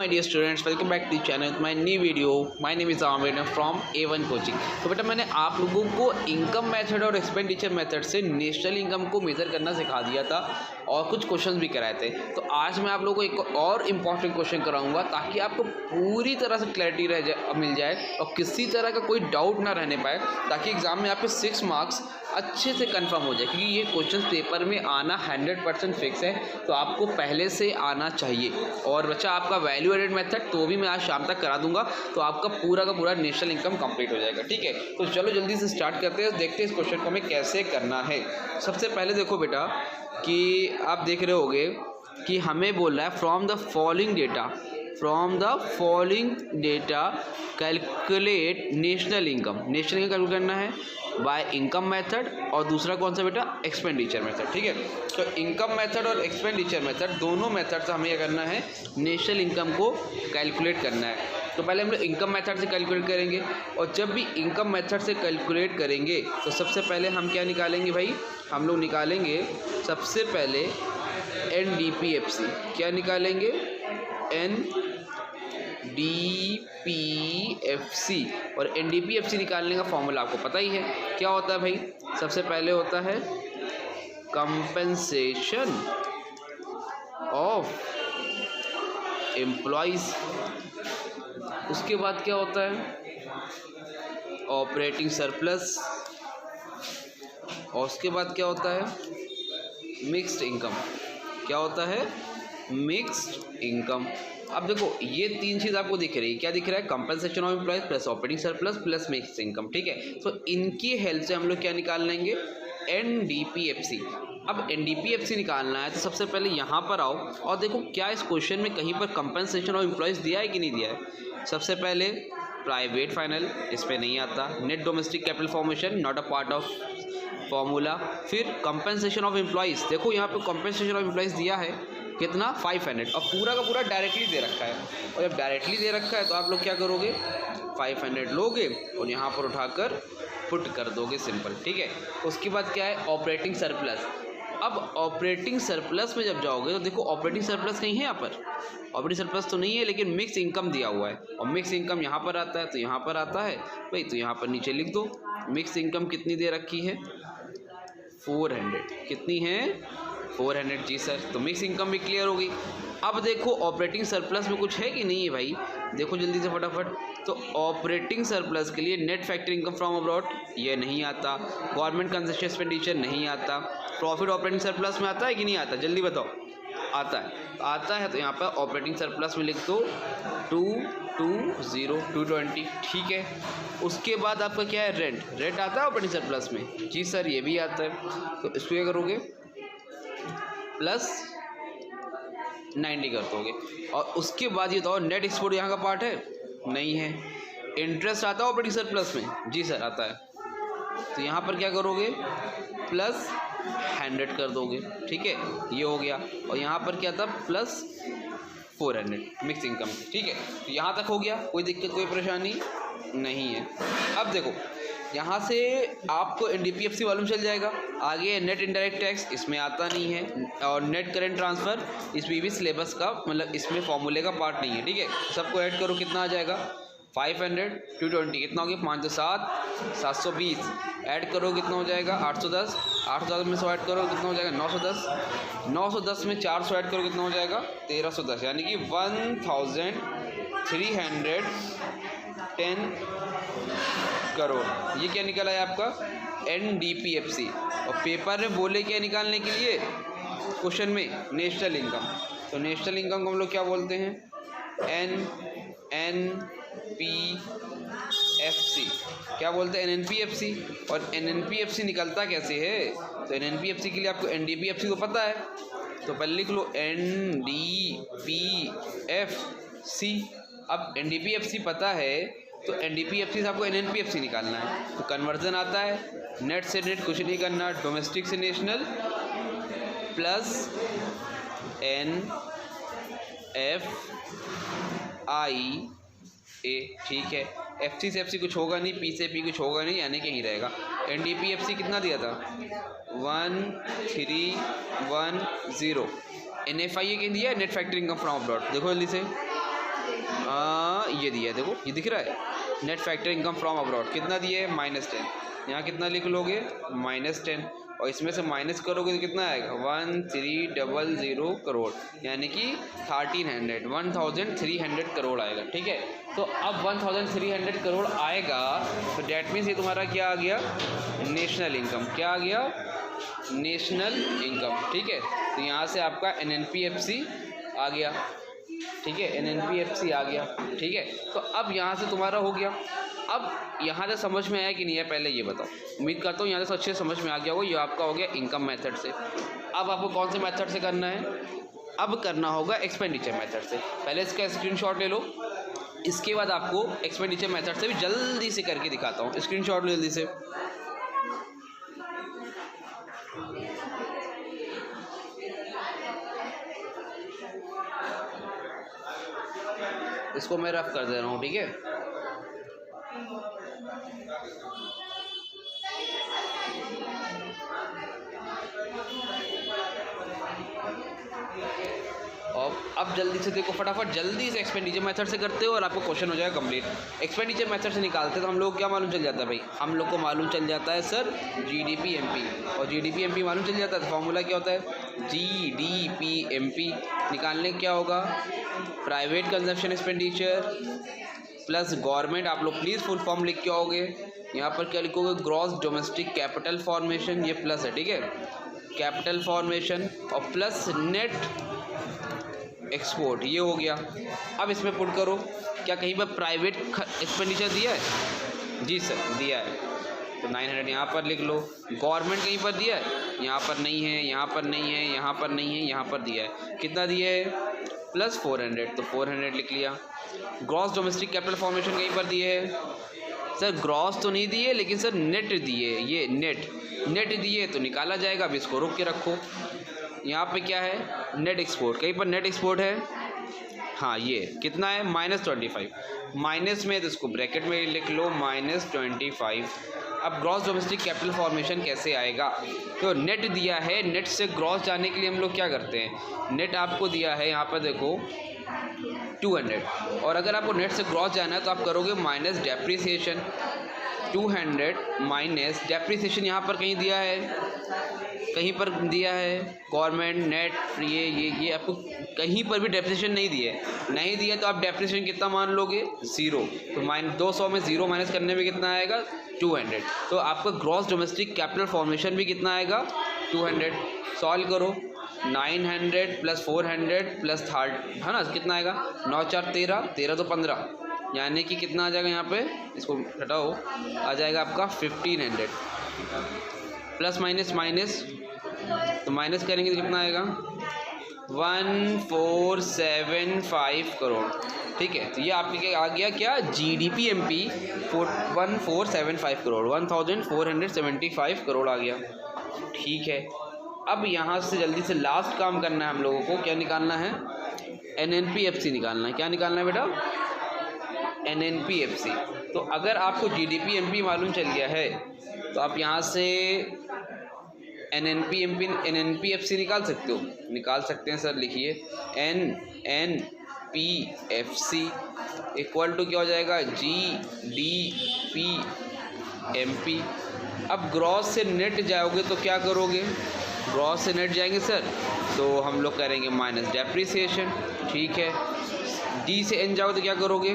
my dear students, welcome back to the channel with my new video. My name is Amir from A1 Coaching. तो बेटा मैंने आप लोगों को income method और एक्सपेंडिचर मेथड से नेशनल इनकम को मेज़र करना सिखा दिया था और कुछ क्वेश्चंस भी कराए थे। तो आज मैं आप लोगों को एक और इम्पॉर्टेंट क्वेश्चन कराऊंगा ताकि आपको पूरी तरह से क्लैरिटी मिल जाए और किसी तरह का कोई डाउट ना रहने पाए, ताकि एग्ज़ाम में आपके 6 मार्क्स अच्छे से कंफर्म हो जाए, क्योंकि ये क्वेश्चन पेपर में आना 100% फिक्स है। तो आपको पहले से आना चाहिए। और बच्चा आपका वैल्यू एडेड मेथड तो भी मैं आज शाम तक करा दूंगा, तो आपका पूरा का पूरा नेशनल इनकम कंप्लीट हो जाएगा। ठीक है, तो चलो जल्दी से स्टार्ट करते हैं, देखते हैं इस क्वेश्चन को हमें कैसे करना है। सबसे पहले देखो बेटा कि आप देख रहे होगे कि हमें बोल रहा है from the following data calculate national income. National income calculate करना है बाय इनकम मेथड और दूसरा कौन सा बेटा, एक्सपेंडिचर मेथड। ठीक है, तो इनकम मेथड और एक्सपेंडिचर मेथड दोनों मेथड से हमें क्या करना है, नेशनल इनकम को कैलकुलेट करना है। तो पहले हम लोग इनकम मेथड से कैलकुलेट करेंगे, और जब भी इनकम मेथड से कैलकुलेट करेंगे तो सबसे पहले हम क्या निकालेंगे भाई, हम लोग निकालेंगे सबसे पहले NDPFC। क्या निकालेंगे, NDPFC। और NDPFC निकालने का फॉर्मूला आपको पता ही है, क्या होता है भाई, सबसे पहले होता है कंपेंसेशन ऑफ एम्प्लॉइज, उसके बाद क्या होता है ऑपरेटिंग सरप्लस, और उसके बाद क्या होता है मिक्स्ड इनकम। क्या होता है मिक्स्ड इनकम। अब देखो ये तीन चीज़ आपको दिख रही है, क्या दिख रहा है, compensation of employees plus operating surplus plus mixed income. ठीक है, तो इनकी हेल्प से हम लोग क्या निकाल लेंगे, NDPFC। अब NDPFC निकालना है तो सबसे पहले यहाँ पर आओ और देखो क्या इस क्वेश्चन में कहीं पर कंपनसेशन ऑफ एम्प्लॉयज़ दिया है कि नहीं दिया है। सबसे पहले प्राइवेट फाइनल, इस पर नहीं आता। Net domestic capital formation not a part of formula. फिर कंपनसेशन ऑफ एम्प्लॉयज़, देखो यहाँ पे कंपनसेशन ऑफ एम्प्लॉयज़ दिया है कितना, 500, और पूरा का पूरा डायरेक्टली दे रखा है। और जब डायरेक्टली दे रखा है तो आप लोग क्या करोगे, 500 लोगे और यहाँ पर उठाकर पुट कर दोगे, सिंपल। ठीक है, उसके बाद क्या है ऑपरेटिंग सरप्लस। अब ऑपरेटिंग सरप्लस में जब जाओगे तो देखो ऑपरेटिंग सरप्लस कहीं है, यहाँ पर ऑपरेटिंग सरप्लस तो नहीं है, लेकिन मिक्स इनकम दिया हुआ है, और मिक्स इनकम यहाँ पर आता है तो यहाँ पर आता है भाई, तो यहाँ पर नीचे लिख दो मिक्स इनकम कितनी दे रखी है, 400। कितनी है, 400। जी सर, तो मिक्स इनकम भी क्लियर होगी। अब देखो ऑपरेटिंग सरप्लस में कुछ है कि नहीं है भाई, देखो जल्दी से फटाफट। तो ऑपरेटिंग सरप्लस के लिए net factor income from abroad ये नहीं आता, गवर्नमेंट कंसेशन एक्सपेंडिचर नहीं आता, प्रॉफिट ऑपरेटिंग सरप्लस में आता है कि नहीं आता, जल्दी बताओ। आता है, आता है तो यहाँ पर ऑपरेटिंग सरप्लस में लिख दो 220। ठीक है, उसके बाद आपका क्या है, रेंट आता है ऑपरेटिंग सरप्लस में। जी सर, ये भी आता है, तो इसको क्या करोगे प्लस 90 कर दोगे। और उसके बाद ये तो नेट एक्सपोर्ट यहाँ का पार्ट है, नहीं है। इंटरेस्ट आता है ऑपरेटिंग सरप्लस में, जी सर आता है, तो यहाँ पर क्या करोगे प्लस 100 कर दोगे। ठीक है, ये हो गया। और यहाँ पर क्या था प्लस 400 मिक्स इनकम। ठीक है, तो यहाँ तक हो गया, कोई दिक्कत कोई परेशानी नहीं है। अब देखो यहाँ से आपको NDPFC मालूम चल जाएगा। आगे नेट इनडायरेक्ट टैक्स, इसमें आता नहीं है, और नेट करेंट ट्रांसफ़र इसमें भी सिलेबस का मतलब इसमें फॉर्मूले का पार्ट नहीं है। ठीक है, सबको ऐड करो कितना आ जाएगा, 500 220 कितना हो गया, 5 2 7 720। ऐड करो कितना हो जाएगा, 810। 810 में 100 ऐड करो कितना हो जाएगा, 910। 910 में 400 ऐड करो कितना हो जाएगा, 1310, यानी कि 1310 करोड़। ये क्या निकला है आपका NDPFC। और पेपर में बोले क्या निकालने के लिए, क्वेश्चन में नेशनल इनकम। तो नेशनल इनकम को हम लोग क्या बोलते हैं, NNPFC। क्या बोलते हैं, NNPFC। और NNPFC निकलता कैसे है, तो NNPFC के लिए आपको NDPFC को पता है, तो पहले लिख लो NDPFC। अब NDPFC पता है तो NDPFC से आपको NNPFC निकालना है। तो कन्वर्जन आता है, नेट से नेट कुछ नहीं करना, डोमेस्टिक से नेशनल प्लस NFIA। ठीक है, FC से FC कुछ होगा नहीं, P से P कुछ होगा नहीं, यानी कि यहीं रहेगा। NDPFC कितना दिया था, 1310। NFIA क्या दिया है, net factor income from abroad. देखो जल्दी से ये दिया है, देखो ये दिख रहा है, net factor income from abroad कितना दिया है, -10। यहाँ कितना लिख लोगे, -10, और इसमें से माइनस करोगे तो कितना आएगा, 1300 करोड़, यानी कि 1300 करोड़ आएगा। ठीक है, तो अब 1300 करोड़ आएगा, तो डैट मीन्स ये तुम्हारा क्या आ गया, नेशनल इनकम। क्या आ गया, नेशनल इनकम। ठीक है, तो यहाँ से आपका NNPFC आ गया। ठीक है, NNPFC आ गया। ठीक है, तो अब यहाँ से तुम्हारा हो गया। अब यहाँ से समझ में आया कि नहीं है, पहले ये बताओ। उम्मीद करता हूँ यहाँ से अच्छे समझ में आ गया होगा। ये आपका हो गया इनकम मेथड से। अब आपको कौन से मेथड से करना है, अब करना होगा एक्सपेंडिचर मेथड से। पहले इसका स्क्रीनशॉट ले लो, इसके बाद आपको एक्सपेंडिचर मेथड से भी जल्दी से करके दिखाता हूँ। स्क्रीनशॉट लो जल्दी से। इसको मैं रफ कर दे रहा हूँ। ठीक है, और अब जल्दी से देखो, फटाफट जल्दी से एक्सपेंडिचर मेथड से करते हो और आपको क्वेश्चन हो जाएगा कंप्लीट। एक्सपेंडिचर मेथड से निकालते तो हम लोग क्या मालूम चल जाता है भाई, हम लोग को मालूम चल जाता है सर GDP-MP, और GDP-MP मालूम चल जाता है तो फॉर्मूला क्या होता है, GDP-MP निकालने क्या होगा, private consumption expenditure plus government. आप लोग प्लीज़ फुल फॉर्म लिख के आओगे। यहाँ पर क्या लिखोगे, ग्रॉस डोमेस्टिक कैपिटल फॉर्मेशन, ये प्लस है। ठीक है, कैपिटल फॉर्मेशन और प्लस नेट एक्सपोर्ट, ये हो गया। अब इसमें पुट करो, क्या कहीं पर प्राइवेट एक्सपेंडिचर दिया है, जी सर दिया है, तो 900 यहाँ पर लिख लो। गवर्नमेंट कहीं पर दिया है, यहाँ पर नहीं है, यहाँ पर नहीं है, यहाँ पर नहीं है, यहाँ पर दिया है। कितना दिया है, प्लस 400, तो 400 लिख लिया। ग्रॉस डोमेस्टिक कैपिटल फॉर्मेशन कहीं पर दिए है, सर ग्रॉस तो नहीं दिए, लेकिन सर नेट दिए, ये नेट दिए तो निकाला जाएगा। अब इसको रोक के रखो। यहाँ पे क्या है, नेट एक्सपोर्ट, कहीं पर नेट एक्सपोर्ट है, हाँ ये कितना है, -25, माइनस में तो इसको ब्रैकेट में लिख लो, -25। अब ग्रॉस डोमेस्टिक कैपिटल फॉर्मेशन कैसे आएगा, तो नेट दिया है, नेट से ग्रॉस जाने के लिए हम लोग क्या करते हैं, नेट आपको दिया है यहाँ पर देखो 200, और अगर आपको नेट से ग्रॉस जाना है तो आप करोगे माइनस डेप्रीसिएशन, 200 माइनस डेप्रीसिएशन। यहाँ पर कहीं दिया है, कहीं पर दिया है गवर्नमेंट नेट, ये आपको कहीं पर भी डेप्रीसिएशन नहीं दिया तो आप डेप्रीसिएशन कितना मान लोगे, 0। तो -200 में 0 माइनस करने में कितना आएगा, 200। तो आपका ग्रॉस डोमेस्टिक कैपिटल फॉर्मेशन भी कितना आएगा, 200। सॉल्व करो, 900 प्लस 400 प्लस 3, है ना, कितना आएगा, 9 4 13, 13 तो 15, यानी कि कितना आ जाएगा यहाँ पे, इसको हटाओ, आ जाएगा आपका 1500 प्लस माइनस, तो माइनस करेंगे तो कितना आएगा, 1475 करोड़। ठीक है, तो ये आपके आ गया क्या, GDP-MP 1475 करोड़, 1475 करोड़ आ गया। ठीक है, अब यहाँ से जल्दी से लास्ट काम करना है हम लोगों को, क्या निकालना है, NNPFC निकालना है। क्या निकालना है बेटा, NNPFC। तो अगर आपको GDP-MP मालूम चल गया है तो आप यहाँ से NNPFC निकाल सकते हो, निकाल सकते हैं सर। लिखिए NNPFC इक्वल टू क्या हो जाएगा, GDP-MP। अब ग्रॉस से नेट जाओगे तो क्या करोगे, ग्रॉस से नेट जाएंगे सर तो हम लोग करेंगे माइनस डेप्रीसिएशन। ठीक है, D से N जाओ तो क्या करोगे,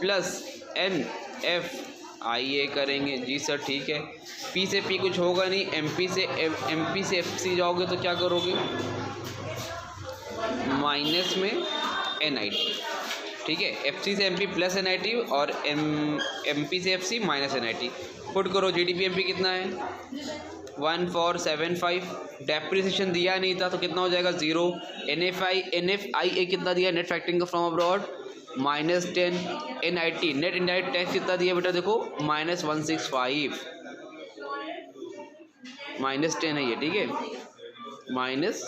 प्लस NFIA करेंगे, जी सर ठीक है। P से P कुछ होगा नहीं, MP से FC जाओगे तो क्या करोगे, माइनस में NIT। ठीक है, FC से MP प्लस NIT और MP से FC माइनस NIT। पुट करो, GDP-MP कितना है, 1475। डेप्रीसिएशन दिया नहीं था तो कितना हो जाएगा, 0। NFIA कितना दिया, net factoring from abroad, -10। NIT net indirect tax कितना दिया बेटा, देखो -165, -10 है ये। ठीक है, -10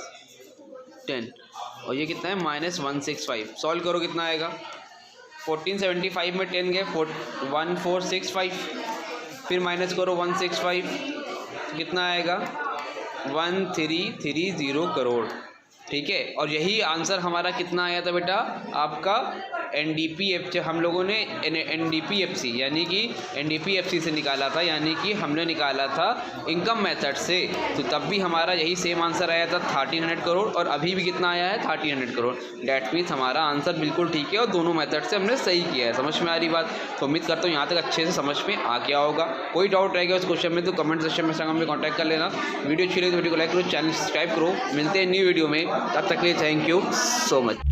और ये कितना है, -165। सॉल्व करो, कितना आएगा, 1475 में 10 गए, 1465, फिर माइनस करो 165, तो कितना आएगा, 1330 करोड़। ठीक है। और यही आंसर हमारा कितना आया था बेटा आपका एनडीपीएफ, हम लोगों ने एनडीपीएफसी यानी कि एनडीपीएफसी से निकाला था, यानी कि हमने निकाला था इनकम मेथड से, तो तब भी हमारा यही सेम आंसर आया था 1300 करोड़, और अभी भी कितना आया है 1300 करोड़। डैट मीन्स हमारा आंसर बिल्कुल ठीक है और दोनों मेथड से हमने सही किया है। समझ में आ रही बात? तो उम्मीद करता हूँ यहाँ तक अच्छे से समझ में आ गया होगा। कोई डाउट रहेगा उस क्वेश्चन में तो कमेंट सेक्शन में हमें कॉन्टैक्ट कर लेना। वीडियो अच्छी लगी तो वीडियो को लाइक करो, चैनल सब्सक्राइब करो। मिलते हैं न्यू वीडियो में, तब तक के लिए थैंक यू सो मच।